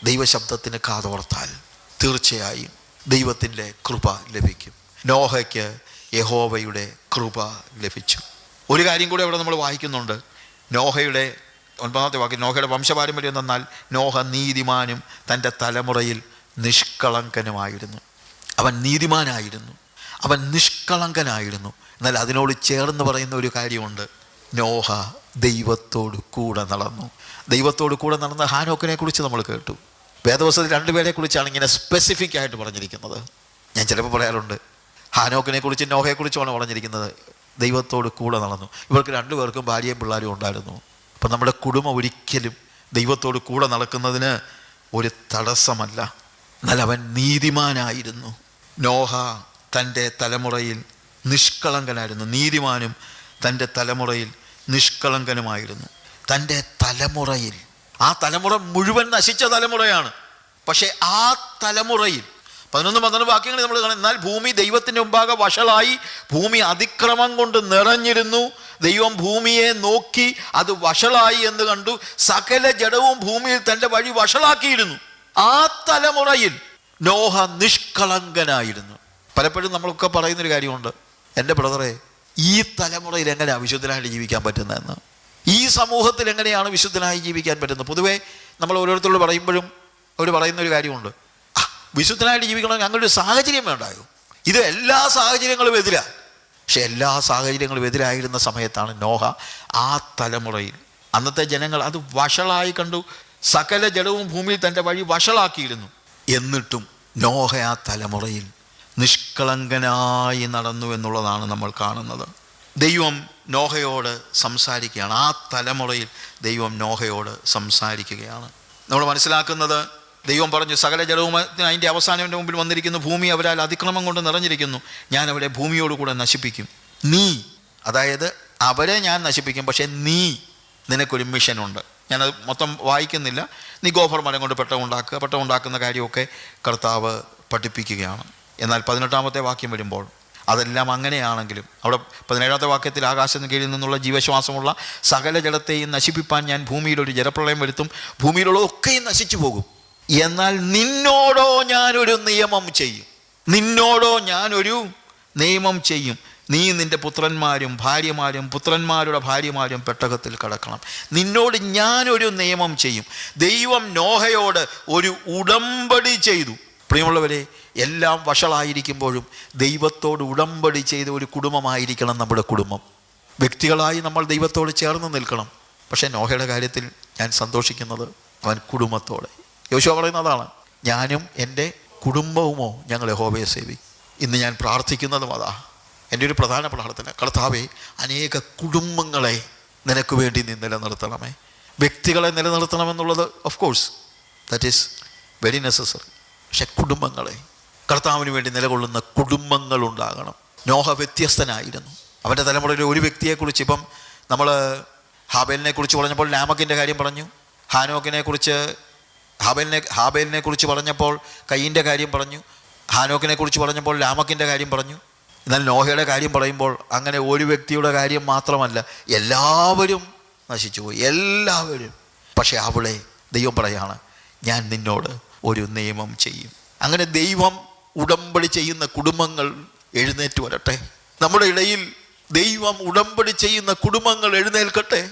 ദൈവശബ്ദത്തിന് കാതോർത്താൽ തീർച്ചയായും ദൈവത്തിൻ്റെ കൃപ ലഭിക്കും. നോഹയ്ക്ക് യഹോവയുടെ കൃപ ലഭിച്ചു. ഒരു കാര്യം കൂടെ അവിടെ നമ്മൾ വായിക്കുന്നുണ്ട്. നോഹയുടെ 9-ാമത്തെ വാക്യം, നോഹയുടെ വംശപാരമ്പര്യം എന്നാൽ നോഹ നീതിമാനും തൻ്റെ തലമുറയിൽ നിഷ്കളങ്കനുമായിരുന്നു. അവൻ നീതിമാനായിരുന്നു, അവൻ നിഷ്കളങ്കനായിരുന്നു. എന്നാൽ അതിനോട് ചേർന്ന് പറയുന്ന ഒരു കാര്യമുണ്ട്, നോഹ ദൈവത്തോട് കൂടെ നടന്നു. ദൈവത്തോട് കൂടെ നടന്ന ഹാനോക്കിനെ കുറിച്ച് നമ്മൾ കേട്ടു. വേദപുസ്തകത്തിൽ 2 പേരെ കുറിച്ചാണ് ഇങ്ങനെ സ്പെസിഫിക് ആയിട്ട് പറഞ്ഞിരിക്കുന്നത്. ഞാൻ ചിലപ്പോൾ പറയാറുണ്ട്, ഹാനോക്കിനെ കുറിച്ച് നോഹയെക്കുറിച്ചുമാണ് പറഞ്ഞിരിക്കുന്നത്. ദൈവത്തോട് കൂടെ നടന്നു. ഇവർക്ക് 2 പേർക്കും ഭാര്യയും പിള്ളേരും ഉണ്ടായിരുന്നു. അപ്പം നമ്മുടെ കുടുംബം ഒരിക്കലും ദൈവത്തോട് കൂടെ നടക്കുന്നതിന് ഒരു തടസ്സമല്ല. എന്നാൽ അവൻ നീതിമാനായിരുന്നു. നോഹ തൻ്റെ തലമുറയിൽ നിഷ്കളങ്കനായിരുന്നു. നീതിമാനും തൻ്റെ തലമുറയിൽ നിഷ്കളങ്കനുമായിരുന്നു. തൻ്റെ തലമുറയിൽ, ആ തലമുറ മുഴുവൻ നശിച്ച തലമുറയാണ്. പക്ഷേ ആ തലമുറയിൽ 11-12 വാക്യങ്ങൾ നമ്മൾ കാണും. എന്നാൽ ഭൂമി ദൈവത്തിൻ്റെ മുമ്പാകെ വഷളായി, ഭൂമി അതിക്രമം കൊണ്ട് നിറഞ്ഞിരുന്നു. ദൈവം ഭൂമിയെ നോക്കി അത് വഷളായി എന്ന് കണ്ടു. സകല ജഡവും ഭൂമിയിൽ തൻ്റെ വഴി വഷളാക്കിയിരുന്നു. ആ തലമുറയിൽ നോഹ നിഷ്കളങ്കനായിരുന്നു. പലപ്പോഴും നമ്മളൊക്കെ പറയുന്നൊരു കാര്യമുണ്ട്, എൻ്റെ ബ്രദറെ, ഈ തലമുറയിൽ എങ്ങനെയാണ് വിശുദ്ധനായിട്ട് ജീവിക്കാൻ പറ്റുന്നതെന്ന്, ഈ സമൂഹത്തിൽ എങ്ങനെയാണ് വിശുദ്ധനായി ജീവിക്കാൻ പറ്റുന്നത്. പൊതുവേ നമ്മൾ ഓരോരുത്തരോട് പറയുമ്പോഴും അവർ പറയുന്നൊരു കാര്യമുണ്ട്, വിശുദ്ധനായിട്ട് ജീവിക്കണമെങ്കിൽ അങ്ങനെ ഒരു സാഹചര്യം വേണ്ടായോ. ഇത് എല്ലാ സാഹചര്യങ്ങളും എതിരാണ്. പക്ഷെ എല്ലാ സാഹചര്യങ്ങളും എതിരായിരുന്ന സമയത്താണ് നോഹ ആ തലമുറയിൽ, അന്നത്തെ ജനങ്ങൾ അത് വഷളായി കണ്ടു. സകല ജഡവും ഭൂമിയിൽ തൻ്റെ വഴി വഷളാക്കിയിരുന്നു. എന്നിട്ടും നോഹ ആ തലമുറയിൽ നിഷ്കളങ്കനായി നടന്നു എന്നുള്ളതാണ് നമ്മൾ കാണുന്നത്. ദൈവം നോഹയോട് സംസാരിക്കുകയാണ്. ആ തലമുറയിൽ ദൈവം നോഹയോട് സംസാരിക്കുകയാണ്. നമ്മൾ മനസ്സിലാക്കുന്നത്, ദൈവം പറഞ്ഞു, സകല ജഡവും അതിൻ്റെ അവസാനം എൻ്റെ മുമ്പിൽ വന്നിരിക്കുന്നു, ഭൂമി അവരാൽ അതിക്രമം കൊണ്ട് നിറഞ്ഞിരിക്കുന്നു, ഞാൻ അവരെ ഭൂമിയോടുകൂടെ നശിപ്പിക്കും. നീ, അതായത് അവരെ ഞാൻ നശിപ്പിക്കും, പക്ഷേ നിനക്കൊരു മിഷനുണ്ട്. ഞാനത് മൊത്തം വായിക്കുന്നില്ല. നീ ഗോഫർ മരം കൊണ്ട് പെട്ടകം ഉണ്ടാക്കുക. പെട്ടകം ഉണ്ടാക്കുന്ന കാര്യമൊക്കെ കർത്താവ് പഠിപ്പിക്കുകയാണ്. എന്നാൽ 18-ാമത്തെ വാക്യം വരുമ്പോൾ അതെല്ലാം അങ്ങനെയാണെങ്കിലും അവിടെ 17-ാമത്തെ വാക്യത്തിൽ ആകാശത്തിന് കീഴിൽ നിന്നുള്ള ജീവശ്വാസമുള്ള സകല ജഡത്തെയും നശിപ്പിപ്പാൻ ഞാൻ ഭൂമിയിലൊരു ജലപ്രളയം വരുത്തും, ഭൂമിയിലുള്ളതൊക്കെയും നശിച്ചു പോകും. എന്നാൽ നിന്നോടോ ഞാനൊരു നിയമം ചെയ്യും. നിന്നോടോ ഞാനൊരു നിയമം ചെയ്യും. നീ നിൻ്റെ പുത്രന്മാരും ഭാര്യമാരും പുത്രന്മാരുടെ ഭാര്യമാരും പെട്ടകത്തിൽ കടക്കണം. നിന്നോട് ഞാനൊരു നിയമം ചെയ്യും. ദൈവം നോഹയോട് ഒരു ഉടമ്പടി ചെയ്തു. പ്രിയമുള്ളവരെ, എല്ലാം വഷളായിരിക്കുമ്പോഴും ദൈവത്തോട് ഉടമ്പടി ചെയ്ത ഒരു കുടുംബമായിരിക്കണം നമ്മുടെ കുടുംബം. വ്യക്തികളായി നമ്മൾ ദൈവത്തോട് ചേർന്ന് നിൽക്കണം. പക്ഷേ നോഹയുടെ കാര്യത്തിൽ ഞാൻ സന്തോഷിക്കുന്നത് അവൻ കുടുംബത്തോടെ. യോശുവ പറയുന്നതാണ്, ഞാനും എൻ്റെ കുടുംബവുമോ ഞങ്ങൾ യഹോവയെ സേവിക്കും. ഇന്ന് ഞാൻ പ്രാർത്ഥിക്കുന്നതും അതാ. എൻ്റെ ഒരു പ്രധാന പ്രാർത്ഥന, കർത്താവേ, അനേക കുടുംബങ്ങളെ നിനക്ക് വേണ്ടി നീ നിലനിർത്തണമേ. വ്യക്തികളെ നിലനിർത്തണമെന്നുള്ളത് of course that is very necessary. പക്ഷെ കുടുംബങ്ങളെ, കർത്താവിന് വേണ്ടി നിലകൊള്ളുന്ന കുടുംബങ്ങളുണ്ടാകണം. നോഹ വ്യത്യസ്തനായിരുന്നു. അവൻ്റെ തലമുറയിൽ ഒരു വ്യക്തിയെക്കുറിച്ച്, ഇപ്പം നമ്മൾ ഹാബേലിനെ കുറിച്ച് പറഞ്ഞപ്പോൾ ലാമക്കിൻ്റെ കാര്യം പറഞ്ഞു, ഹാനോക്കിനെ കുറിച്ച് ഹാബേലിനെ കുറിച്ച് പറഞ്ഞപ്പോൾ കയീൻ്റെ കാര്യം പറഞ്ഞു, ഹാനോക്കിനെ കുറിച്ച് പറഞ്ഞപ്പോൾ ലാമക്കിൻ്റെ കാര്യം പറഞ്ഞു. എന്നാൽ നോഹയുടെ കാര്യം പറയുമ്പോൾ അങ്ങനെ ഒരു വ്യക്തിയുടെ കാര്യം മാത്രമല്ല, എല്ലാവരും നശിച്ചുപോയി, എല്ലാവരും. പക്ഷെ അവളെ ദൈവം പറയാണ്, ഞാൻ നിന്നോട് ഒരു നിയമം ചെയ്യും. അങ്ങനെ ദൈവം ഉടമ്പടി ചെയ്യുന്ന കുടുംബങ്ങൾ എഴുന്നേറ്റ് വരട്ടെ. നമ്മുടെ ഇടയിൽ ദൈവം ഉടമ്പടി ചെയ്യുന്ന കുടുംബങ്ങൾ എഴുന്നേൽക്കട്ടെ.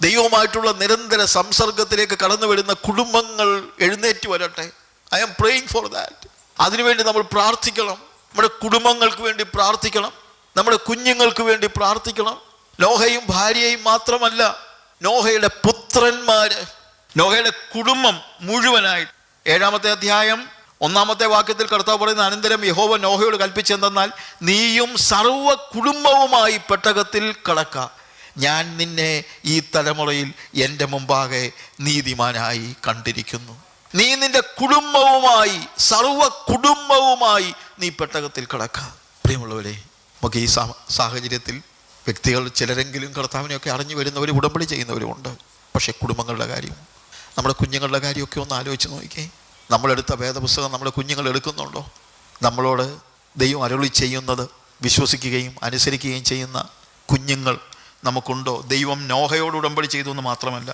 ദൈവവുമായിട്ടുള്ള നിരന്തര സംസർഗത്തിലേക്ക് കടന്നു വരുന്ന കുടുംബങ്ങൾ എഴുന്നേറ്റ് വരട്ടെ. I am praying for that. അതിനുവേണ്ടി നമ്മൾ പ്രാർത്ഥിക്കണം. നമ്മുടെ കുടുംബങ്ങൾക്ക് വേണ്ടി പ്രാർത്ഥിക്കണം. നമ്മുടെ കുഞ്ഞുങ്ങൾക്ക് വേണ്ടി പ്രാർത്ഥിക്കണം. നോഹയും ഭാര്യയും മാത്രമല്ല, നോഹയുടെ പുത്രന്മാര്, നോഹയുടെ കുടുംബം മുഴുവനായിട്ട്. 7-ാമത്തെ അധ്യായം 1-ാമത്തെ വാക്യത്തിൽ കർത്താവ് പറയുന്ന, അനന്തരം യഹോവ നോഹയോട് കൽപ്പിച്ചെന്തെന്നാൽ, നീയും സർവ്വ കുടുംബവുമായി പെട്ടകത്തിൽ കടക്ക. ഞാൻ നിന്നെ ഈ തലമുറയിൽ എൻ്റെ മുമ്പാകെ നീതിമാനായി കണ്ടിരിക്കുന്നു. നീ നിന്റെ കുടുംബവുമായി, സർവ്വ കുടുംബവുമായി നീ പെട്ടകത്തിൽ കടക്ക. പ്രിയമുള്ളവരെ, നമുക്ക് ഈ സാഹചര്യത്തിൽ വ്യക്തികൾ ചിലരെങ്കിലും കർത്താവിനെയൊക്കെ അറിഞ്ഞു വരുന്നവരും ഉടമ്പടി ചെയ്യുന്നവരുമുണ്ട്. പക്ഷേ കുടുംബങ്ങളുടെ കാര്യം, നമ്മുടെ കുഞ്ഞുങ്ങളുടെ കാര്യമൊക്കെ ഒന്ന് ആലോചിച്ച് നോക്കിക്കേ. നമ്മളെടുത്ത വേദപുസ്തകം നമ്മുടെ കുഞ്ഞുങ്ങൾ എടുക്കുന്നുണ്ടോ? നമ്മളോട് ദൈവം അരുളി ചെയ്യുന്നത് വിശ്വസിക്കുകയും അനുസരിക്കുകയും ചെയ്യുന്ന കുഞ്ഞുങ്ങൾ നമുക്കുണ്ടോ? ദൈവം നോഹയോട് ഉടമ്പടി ചെയ്തു എന്ന് മാത്രമല്ല,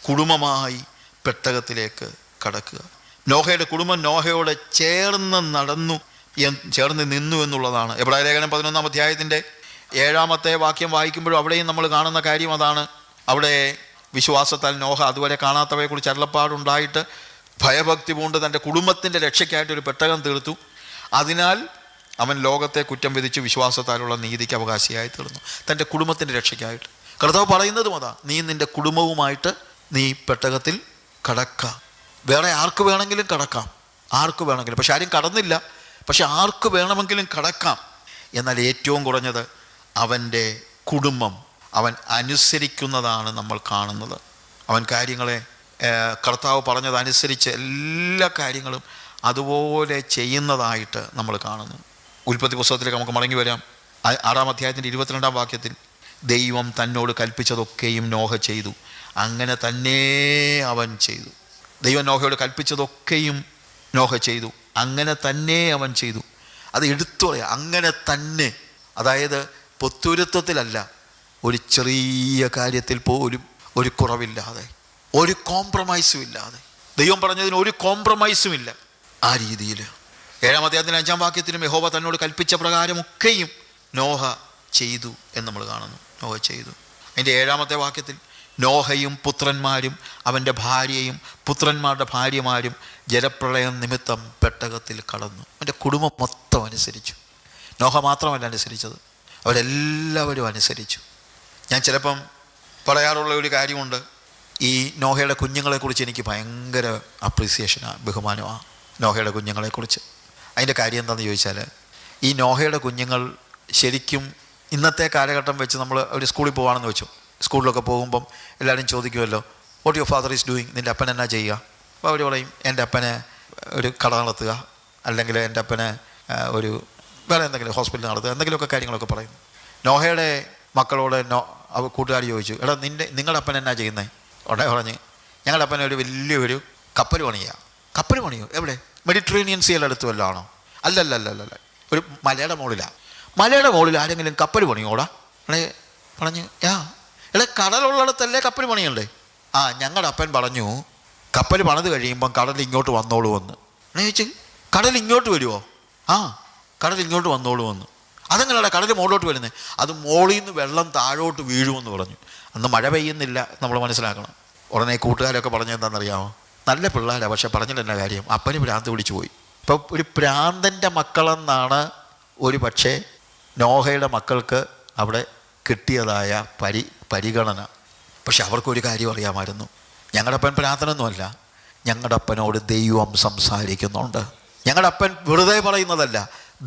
കുടുംബമായി പെട്ടകത്തിലേക്ക് കടക്കുക. നോഹയുടെ കുടുംബം നോഹയോട് ചേർന്ന് നിന്നു എന്നുള്ളതാണ്. എബ്രായ ലേഖനം 11-ാം അധ്യായത്തിൻ്റെ 7-ാമത്തെ വാക്യം വായിക്കുമ്പോഴും അവിടെയും നമ്മൾ കാണുന്ന കാര്യം അതാണ്. അവിടെ വിശ്വാസത്താൽ നോഹ അതുവരെ കാണാത്തവയെക്കുറിച്ച് അരുളപ്പാടുണ്ടായിട്ട് ഭയഭക്തി പൂണ്ട് തൻ്റെ കുടുംബത്തിൻ്റെ രക്ഷയ്ക്കായിട്ട് ഒരു പെട്ടകം തീർത്തു. അതിനാൽ അവൻ ലോകത്തെ കുറ്റം വിധിച്ച് വിശ്വാസത്താലുള്ള നീതിക്ക് അവകാശിയായി തീർന്നു. തൻ്റെ കുടുംബത്തിൻ്റെ രക്ഷയ്ക്കായിട്ട്. കർത്താവ് പറയുന്നതും അതാ, നീ നിൻ്റെ കുടുംബവുമായിട്ട് നീ പെട്ടകത്തിൽ കടക്കാം. വേറെ ആർക്ക് വേണമെങ്കിലും കടക്കാം, ആർക്ക് വേണമെങ്കിലും. പക്ഷെ ആരും കടന്നില്ല. പക്ഷെ ആർക്ക് വേണമെങ്കിലും കടക്കാം. എന്നാൽ ഏറ്റവും കുറഞ്ഞത് അവൻ്റെ കുടുംബം അവൻ അനുസരിക്കുന്നതാണ് നമ്മൾ കാണുന്നത്. അവൻ കാര്യങ്ങളെ കർത്താവ് പറഞ്ഞതനുസരിച്ച് എല്ലാ കാര്യങ്ങളും അതുപോലെ ചെയ്യുന്നതായിട്ട് നമ്മൾ കാണുന്നു. ഉൽപ്പത്തി പുസ്തകത്തിലേക്ക് നമുക്ക് മടങ്ങി വരാം. 6-ാം അധ്യായത്തിൻ്റെ 22-ാം വാക്യത്തിൽ ദൈവം തന്നോട് കൽപ്പിച്ചതൊക്കെയും നോഹ ചെയ്തു, അങ്ങനെ തന്നെ അവൻ ചെയ്തു. ദൈവം നോഹയോട് കൽപ്പിച്ചതൊക്കെയും നോഹ ചെയ്തു, അങ്ങനെ തന്നെ അവൻ ചെയ്തു. അത് എടുത്തു പറയാം, അങ്ങനെ തന്നെ. അതായത് പൊത്തുരുത്തത്തിലല്ല, ഒരു ചെറിയ കാര്യത്തിൽ പോലും ഒരു കുറവില്ലാതെ, ഒരു കോംപ്രമൈസും ഇല്ലാതെ, ദൈവം പറഞ്ഞതിന് ഒരു കോംപ്രമൈസും ഇല്ല. ആ രീതിയിൽ 7-ാം അധ്യായത്തിൻ്റെ 5-ാം വാക്യത്തിലും യഹോവ തന്നോട് കൽപ്പിച്ച പ്രകാരമൊക്കെയും നോഹ ചെയ്തു എന്ന് നമ്മൾ കാണുന്നു. നോഹ ചെയ്തു. അതിൻ്റെ 7-ാമത്തെ വാക്യത്തിൽ നോഹയും പുത്രന്മാരും അവൻ്റെ ഭാര്യയും പുത്രന്മാരുടെ ഭാര്യമാരും ജലപ്രളയം നിമിത്തം പെട്ടകത്തിൽ കടന്നു. അവൻ്റെ കുടുംബം മൊത്തം അനുസരിച്ചു. നോഹ മാത്രമല്ല അനുസരിച്ചത്, അവരെല്ലാവരും അനുസരിച്ചു. ഞാൻ ചിലപ്പം പറയാറുള്ള ഒരു കാര്യമുണ്ട്, ഈ നോഹയുടെ കുഞ്ഞുങ്ങളെക്കുറിച്ച് എനിക്ക് ഭയങ്കര അപ്രീസിയേഷനാണ്, ബഹുമാനമാണ് നോഹയുടെ കുഞ്ഞുങ്ങളെക്കുറിച്ച്. അതിൻ്റെ കാര്യം എന്താണെന്ന് ചോദിച്ചാൽ, ഈ നോഹയുടെ കുഞ്ഞുങ്ങൾ ശരിക്കും ഇന്നത്തെ കാലഘട്ടം വെച്ച് നമ്മൾ ഒരു സ്കൂളിൽ പോകുകയാണെന്ന് വെച്ചു, സ്കൂളിലൊക്കെ പോകുമ്പം എല്ലാവരും ചോദിക്കുമല്ലോ, what your father is doing, നിൻ്റെ അപ്പൻ എന്നാ ചെയ്യുക? അപ്പോൾ അവർ പറയും, എൻ്റെ അപ്പനെ ഒരു കട നടത്തുക, അല്ലെങ്കിൽ എൻ്റെ അപ്പനെ ഒരു വേറെ എന്തെങ്കിലും ഹോസ്പിറ്റൽ നടത്തുക, എന്തെങ്കിലുമൊക്കെ കാര്യങ്ങളൊക്കെ പറയും. നോഹയുടെ മക്കളോട് കൂട്ടുകാർ ചോദിച്ചു, എടാ നിങ്ങളുടെ അപ്പൻ എന്നാ ചെയ്യുന്നത്? ഉടനെ പറഞ്ഞ്, ഞങ്ങളുടെ അപ്പനെ ഒരു വലിയൊരു കപ്പൽ പണിയുക. കപ്പൽ പണിയോ? എവിടെ? മെഡിറ്ററേനിയൻ സീയുടെ അടുത്ത് വല്ലതും ആണോ? അല്ലല്ല, ഒരു മലയുടെ മുകളിലാണ്. മലയുടെ മുകളിൽ ആരെങ്കിലും കപ്പൽ പണിയോടാ? പറഞ്ഞു, എടാ കടലുള്ളിടത്തല്ലേ കപ്പൽ പണിയുണ്ടേ? ഞങ്ങളുടെ അപ്പൻ പറഞ്ഞു കപ്പൽ പണിത് കഴിയുമ്പം കടൽ ഇങ്ങോട്ട് വന്നോളൂ എന്ന്. ചോദിച്ചു, കടൽ ഇങ്ങോട്ട് വരുമോ? കടൽ ഇങ്ങോട്ട് വന്നോളൂ എന്ന്. അതെങ്ങനെയാണ് കടൽ മുകളിലോട്ട് വരുന്നത്? അത് മുകളിൽ നിന്ന് വെള്ളം താഴോട്ട് വീഴുമെന്ന് പറഞ്ഞു. അന്ന് മഴ പെയ്യുന്നില്ല, നമ്മൾ മനസ്സിലാക്കണം. ഉടനെ കൂട്ടുകാരൊക്കെ പറഞ്ഞെന്താണെന്നറിയാമോ? നല്ല പിള്ളേരാണ്, പക്ഷെ പറഞ്ഞിട്ട് എന്നാ കാര്യം, അപ്പന് ഭ്രാന്ത് പിടിച്ചു പോയി. ഇപ്പം ഒരു ഭ്രാന്തൻ്റെ മക്കളെന്നാണ് ഒരു പക്ഷേ നോഹയുടെ മക്കൾക്ക് അവിടെ കിട്ടിയതായ പരിഗണന. പക്ഷെ അവർക്കൊരു കാര്യം അറിയാമായിരുന്നു, ഞങ്ങളുടെ അപ്പൻ ഭ്രാന്തനൊന്നുമല്ല, ഞങ്ങളുടെ അപ്പനോട് ദൈവം സംസാരിക്കുന്നുണ്ട്. ഞങ്ങളുടെ അപ്പൻ വെറുതെ പറയുന്നതല്ല,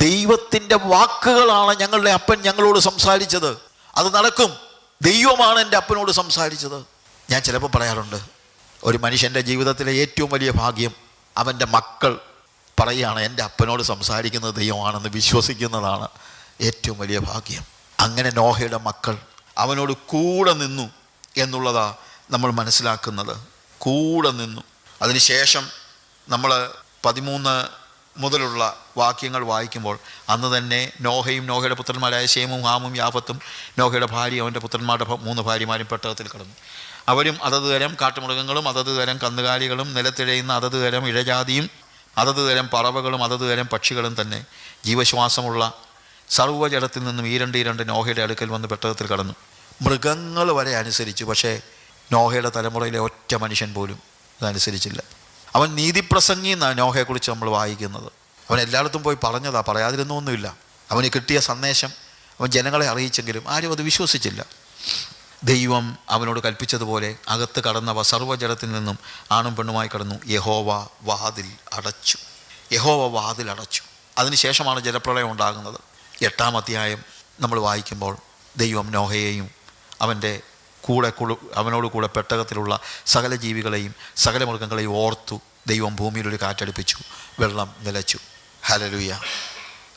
ദൈവത്തിൻ്റെ വാക്കുകളാണ് ഞങ്ങളുടെ അപ്പൻ ഞങ്ങളോട് സംസാരിച്ചത്. അത് നടക്കും. ദൈവമാണ് എൻ്റെ അപ്പനോട് സംസാരിച്ചത്. ഞാൻ ചിലപ്പോൾ പറയാറുണ്ട്, ഒരു മനുഷ്യൻ്റെ ജീവിതത്തിലെ ഏറ്റവും വലിയ ഭാഗ്യം അവൻ്റെ മക്കൾ പറയുകയാണ് എൻ്റെ അപ്പനോട് സംസാരിക്കുന്നത് ദൈവമാണെന്ന് വിശ്വസിക്കുന്നതാണ് ഏറ്റവും വലിയ ഭാഗ്യം. അങ്ങനെ നോഹയുടെ മക്കൾ അവനോട് കൂടെ നിന്നു എന്നുള്ളതാ നമ്മൾ മനസ്സിലാക്കുന്നത്. കൂടെ നിന്നു. അതിനുശേഷം നമ്മൾ 13 മുതലുള്ള വാക്യങ്ങൾ വായിക്കുമ്പോൾ, അന്ന് തന്നെ നോഹയും നോഹയുടെ പുത്രന്മാരായ ശേമും ഹാമും യാഫത്തും നോഹയുടെ ഭാര്യ അവൻ്റെ പുത്രന്മാരുടെ 3 ഭാര്യമാരും പെട്ടകത്തിൽ കടന്നു. അവരും അതത് തരം കാട്ടുമൃഗങ്ങളും അതത് തരം കന്നുകാലികളും നിലത്തിഴയുന്ന അതത് തരം ഇഴജാതിയും അതത് തരം പറവകളും അതത് തരം പക്ഷികളും തന്നെ ജീവശ്വാസമുള്ള സർവ്വജടത്തിൽ നിന്നും ഈരണ്ട് നോഹയുടെ അടുക്കൽ വന്ന് പെട്ടകത്തിൽ കടന്നു. മൃഗങ്ങൾ വരെ അനുസരിച്ചു. പക്ഷേ നോഹയുടെ തലമുറയിലെ ഒറ്റ മനുഷ്യൻ പോലും അതനുസരിച്ചില്ല. അവൻ നീതിപ്രസംഗി എന്നാണ് നോഹയെക്കുറിച്ച് നമ്മൾ വായിക്കുന്നത്. അവൻ എല്ലായിടത്തും പോയി പറഞ്ഞതാ, പറയാതിരുന്നൊന്നുമില്ല. അവന് കിട്ടിയ സന്ദേശം അവൻ ജനങ്ങളെ അറിയിച്ചെങ്കിലും ആരും അത് വിശ്വസിച്ചില്ല. ദൈവം അവനോട് കൽപ്പിച്ചതുപോലെ അകത്ത് കടന്നവ സർവ്വജലത്തിൽ നിന്നും ആണും പെണ്ണുമായി കടന്നു. യഹോവ വാതിൽ അടച്ചു. അതിനുശേഷമാണ് ജലപ്രളയം ഉണ്ടാകുന്നത്. 8-ാം അധ്യായം നമ്മൾ വായിക്കുമ്പോൾ ദൈവം നോഹയെയും അവനോട് കൂടെ പെട്ടകത്തിലുള്ള സകല ജീവികളെയും സകല മൃഗങ്ങളെയും ഓർത്തു. ദൈവം ഭൂമിയിലൊരു കാറ്റടിപ്പിച്ചു, വെള്ളം നിലച്ചു. ഹല്ലേലൂയ.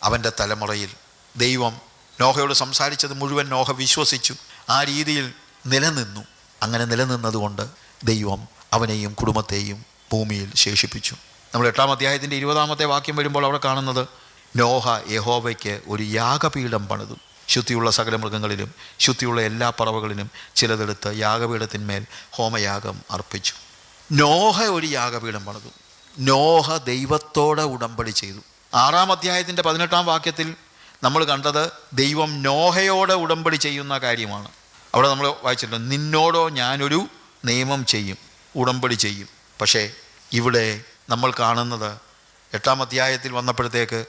അവൻ്റെ തലമുറയിൽ ദൈവം നോഹയോട് സംസാരിച്ചത് മുഴുവൻ നോഹ വിശ്വസിച്ചു. ആ രീതിയിൽ നിലനിന്നു. അങ്ങനെ നിലനിന്നതുകൊണ്ട് ദൈവം അവനെയും കുടുംബത്തെയും ഭൂമിയിൽ ശേഷിപ്പിച്ചു. നമ്മൾ 8-ാം അധ്യായത്തിൻ്റെ 20-ാമത്തെ വാക്യം വരുമ്പോൾ അവിടെ കാണുന്നത്, നോഹ യഹോവയ്ക്ക് ഒരു യാഗപീഠം പണിതു. ശുദ്ധിയുള്ള സകല മൃഗങ്ങളിലും ശുദ്ധിയുള്ള എല്ലാ പറവകളിലും ചിലതെടുത്ത് യാഗപീഠത്തിന്മേൽ ഹോമയാഗം അർപ്പിച്ചു. നോഹ ഒരു യാഗപീഠം പണിതു. നോഹ ദൈവത്തോടെ ഉടമ്പടി ചെയ്തു. 6-ാം അധ്യായത്തിൻ്റെ 18-ാം വാക്യത്തിൽ നമ്മൾ കണ്ടത് ദൈവം നോഹയോടെ ഉടമ്പടി ചെയ്യുന്ന കാര്യമാണ്. അവിടെ നമ്മൾ വായിച്ചിട്ടുണ്ട്, നിന്നോടോ ഞാനൊരു നിയമം ചെയ്യും, ഉടമ്പടി ചെയ്യും. പക്ഷേ ഇവിടെ നമ്മൾ കാണുന്നത് 8-ാം അധ്യായത്തിൽ വന്നപ്പോഴത്തേക്ക്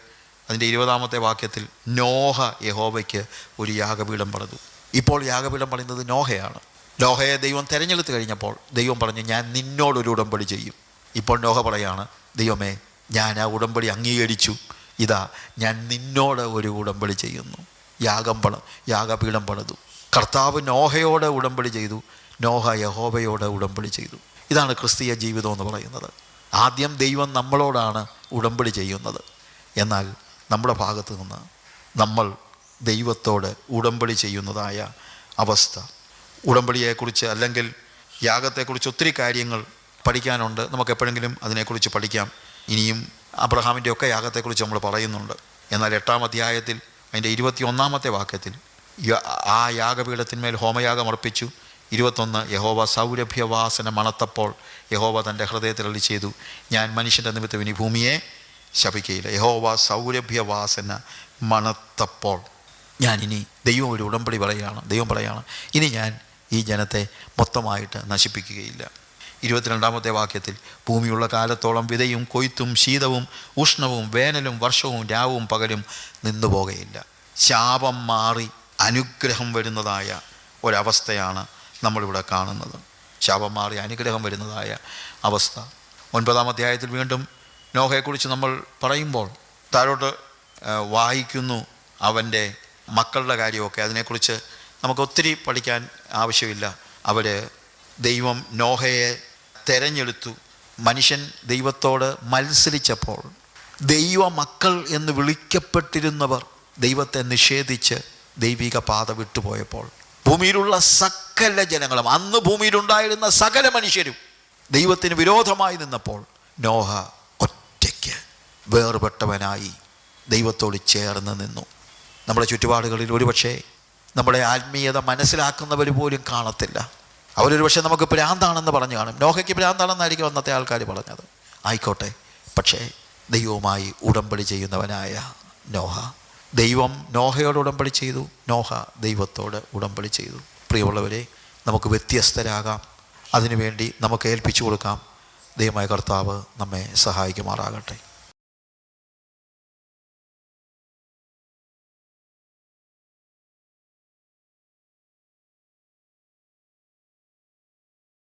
അതിൻ്റെ 20-ാമത്തെ വാക്യത്തിൽ നോഹ യഹോവയ്ക്ക് ഒരു യാഗപീഠം പണിതു. ഇപ്പോൾ യാഗപീഠം പണിയുന്നത് നോഹയാണ്. നോഹയെ ദൈവം തിരഞ്ഞെടുത്ത് കഴിഞ്ഞപ്പോൾ ദൈവം പറഞ്ഞു, ഞാൻ നിന്നോടൊരു ഉടമ്പടി ചെയ്യും. ഇപ്പോൾ നോഹ പറയാണ്, ദൈവമേ, ഞാൻ ആ ഉടമ്പടി അംഗീകരിച്ചു, ഇതാ ഞാൻ നിന്നോട് ഒരു ഉടമ്പടി ചെയ്യുന്നു. യാഗപീഠം പണിതു. കർത്താവ് നോഹയോട് ഉടമ്പടി ചെയ്തു, നോഹ യഹോവയോട് ഉടമ്പടി ചെയ്തു. ഇതാണ് ക്രിസ്തീയ ജീവിതം എന്ന് പറയുന്നത്. ആദ്യം ദൈവം നമ്മളോടാണ് ഉടമ്പടി ചെയ്യുന്നത്. എന്നാൽ നമ്മുടെ ഭാഗത്ത് നിന്ന് നമ്മൾ ദൈവത്തോട് ഉടമ്പടി ചെയ്യുന്നതായ അവസ്ഥ. ഉടമ്പടിയെക്കുറിച്ച് അല്ലെങ്കിൽ യാഗത്തെക്കുറിച്ച് ഒത്തിരി കാര്യങ്ങൾ പഠിക്കാനുണ്ട്. നമുക്ക് എപ്പോഴെങ്കിലും അതിനെക്കുറിച്ച് പഠിക്കാം. ഇനിയും അബ്രഹാമിൻ്റെ ഒക്കെ യാഗത്തെക്കുറിച്ച് നമ്മൾ പറയുന്നുണ്ട്. എന്നാൽ 8-ാം അധ്യായത്തിൽ അതിൻ്റെ 21-ാമത്തെ വാക്യത്തിൽ ആ യാഗപീഠത്തിന്മേൽ ഹോമയാഗം അർപ്പിച്ചു. 21 യഹോവ സൗരഭ്യവാസന മണത്തപ്പോൾ യഹോവ തൻ്റെ ഹൃദയത്തിൽ അരുളി ചെയ്തു, ഞാൻ മനുഷ്യൻ്റെ നിമിത്തം ഇനി ഭൂമിയെ ശപിക്കുകയില്ല. യഹോവ സൗരഭ്യവാസന മണത്തപ്പോൾ ഞാനിനി, ദൈവം ഒരു ഉടമ്പടി പറയുകയാണ്. ദൈവം പറയുകയാണ്, ഇനി ഞാൻ ഈ ജനത്തെ മൊത്തമായിട്ട് നശിപ്പിക്കുകയില്ല. 22-ാമത്തെ വാക്യത്തിൽ ഭൂമിയുള്ള കാലത്തോളം വിതയും കൊയ്ത്തും ശീതവും ഉഷ്ണവും വേനലും വർഷവും രാവും പകലും നിന്നു പോകയില്ല. ശാപം മാറി അനുഗ്രഹം വരുന്നതായ ഒരവസ്ഥയാണ് നമ്മളിവിടെ കാണുന്നത്. ശാപം മാറി അനുഗ്രഹം വരുന്നതായ അവസ്ഥ. 9-ാം അധ്യായത്തിൽ വീണ്ടും നോഹയെക്കുറിച്ച് നമ്മൾ പറയുമ്പോൾ താഴോട്ട് വായിക്കുന്നു അവൻ്റെ മക്കളുടെ കാര്യമൊക്കെ. അതിനെക്കുറിച്ച് നമുക്ക് ഒത്തിരി പഠിക്കാൻ ആവശ്യമില്ല. ദൈവം നോഹയെ തെരഞ്ഞെടുത്തു. മനുഷ്യൻ ദൈവത്തോട് മത്സരിച്ചപ്പോൾ ദൈവ മക്കൾ എന്ന് വിളിക്കപ്പെട്ടിരുന്നവർ ദൈവത്തെ നിഷേധിച്ച് ദൈവിക പാത വിട്ടുപോയപ്പോൾ ഭൂമിയിലുള്ള സകല ജനങ്ങളും, അന്ന് ഭൂമിയിലുണ്ടായിരുന്ന സകല മനുഷ്യരും ദൈവത്തിന് വിരോധമായി നിന്നപ്പോൾ നോഹ ഒറ്റയ്ക്ക് വേർപെട്ടവനായി ദൈവത്തോട് ചേർന്ന് നിന്നു. നമ്മുടെ ചുറ്റുപാടുകളിൽ ഒരുപക്ഷെ നമ്മുടെ ആത്മീയത മനസ്സിലാക്കുന്നവർ പോലും കാണത്തില്ല. അവരൊരു പക്ഷേ നമുക്ക് ഭ്രാന്താണെന്ന് പറഞ്ഞു കാണും. നോഹയ്ക്ക് ഭ്രാന്താണെന്നായിരിക്കും അന്നത്തെ ആൾക്കാർ പറഞ്ഞത്. ആയിക്കോട്ടെ, പക്ഷേ ദൈവവുമായി ഉടമ്പടി ചെയ്യുന്നവനായ നോഹ, ദൈവം നോഹയോട് ഉടമ്പടി ചെയ്തു, നോഹ ദൈവത്തോട് ഉടമ്പടി ചെയ്തു. പ്രിയമുള്ളവരെ, നമുക്ക് വ്യത്യസ്തരാകാം. അതിനുവേണ്ടി നമുക്ക് ഏൽപ്പിച്ചു കൊടുക്കാം. ദൈവമായ കർത്താവ് നമ്മെ സഹായിക്കുമാറാകട്ടെ.